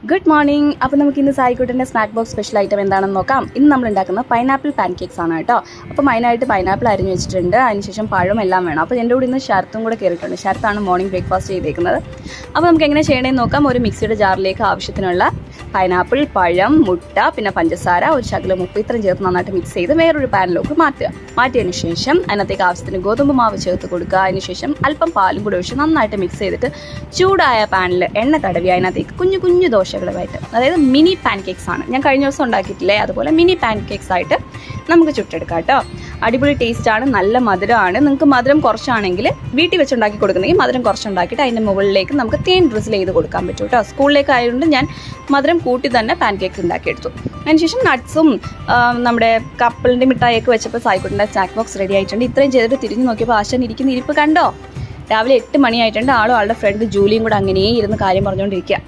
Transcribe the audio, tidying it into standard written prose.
Good morning. അപ്പോൾ നമുക്ക് ഇന്ന് സായിക്കുട്ടൻ്റെ സ്നാക്ക് ബോക്സ് സ്പെഷ്യൽ ഐറ്റം എന്താണെന്ന് നോക്കാം. ഇന്ന് നമ്മൾ ഉണ്ടാക്കുന്നത് പൈനാപ്പിൾ പാൻകേക്സ് ആണ് കേട്ടോ. അപ്പോൾ അതിനായിട്ട് പൈനാപ്പിൾ അരിഞ്ഞ് വെച്ചിട്ടുണ്ട്, അതിനുശേഷം പഴം എല്ലാം വേണം. അപ്പോൾ എൻ്റെ കൂടെ ഇന്ന് ശരത്തും കൂടെ കയറിയിട്ടുണ്ട്. ശരത്താണ് മോർണിംഗ് ബ്രേക്ക്ഫാസ്റ്റ് ചെയ്തേക്കുന്നത്. അപ്പോൾ നമുക്ക് എങ്ങനെ ചെയ്യണമെന്ന് നോക്കാം. ഒരു മിക്സിയുടെ ജാറിലേക്ക് ആവശ്യത്തിനുള്ള പൈനാപ്പിൾ, പഴം, മുട്ട, പിന്നെ പഞ്ചസാര, ഒരു ശകലം ഉപ്പ് ഇത്രയും ചേർത്ത് നന്നായിട്ട് മിക്സ് ചെയ്ത് വേറൊരു പാനിലേക്ക് മാറ്റിയതിന് ശേഷം അതിനകത്തേക്ക് ആവശ്യത്തിന് ഗോതമ്പ് മാവ് ചേർത്ത് കൊടുക്കുക. അതിനുശേഷം അല്പം പാലും കൂടെ ഒഴിച്ച് നന്നായിട്ട് മിക്സ് ചെയ്തിട്ട് ചൂടായ പാനിൽ എണ്ണ തടവി അതിനകത്തേക്ക് കുഞ്ഞു കുഞ്ഞു ദോശകളുമായിട്ട്, അതായത് മിനി പാൻകേക്സ് ആണ്. ഞാൻ കഴിഞ്ഞ ദിവസം ഉണ്ടാക്കിയിട്ടില്ലേ, അതുപോലെ മിനി പാൻകേക്സ് ആയിട്ട് നമുക്ക് ചുട്ടെടുക്കാം കേട്ടോ. അടിപൊളി ടേസ്റ്റാണ്, നല്ല മധുരമാണ്. നിങ്ങൾക്ക് മധുരം കുറച്ചാണെങ്കിൽ വീട്ടിൽ വെച്ചുണ്ടാക്കി കൊടുക്കുന്നെങ്കിൽ മധുരം കുറച്ചുണ്ടാക്കിയിട്ട് അതിൻ്റെ മുകളിലേക്ക് നമുക്ക് തേൻ ഡ്രിസിൽ ചെയ്ത് കൊടുക്കാൻ പറ്റും കേട്ടോ. സ്കൂളിലേക്ക് ആയതുകൊണ്ട് ഞാൻ മധുരം കൂട്ടി തന്നെ പാൻകേക്ക് ഉണ്ടാക്കിയെടുത്തു. അതിനുശേഷം നട്ട്സും നമ്മുടെ കപ്പിളിൻ്റെ മിഠായിയൊക്കെ വെച്ചപ്പോൾ സായിക്കുട്ടൻ്റെ സ്നാക്ക് ബോക്സ് റെഡി ആയിട്ടുണ്ട്. ഇത്രയും ചെയ്തിട്ട് തിരിഞ്ഞ് നോക്കിയപ്പോൾ ആശാൻ ഇരിക്കുന്ന ഇരിപ്പ് കണ്ടോ. രാവിലെ 8 മണിയായിട്ടുണ്ട്. ആളും ആളുടെ ഫ്രണ്ട് ജൂലിയും കൂടെ അങ്ങനെ ഇരുന്ന് കാര്യം പറഞ്ഞുകൊണ്ടിരിക്കുക.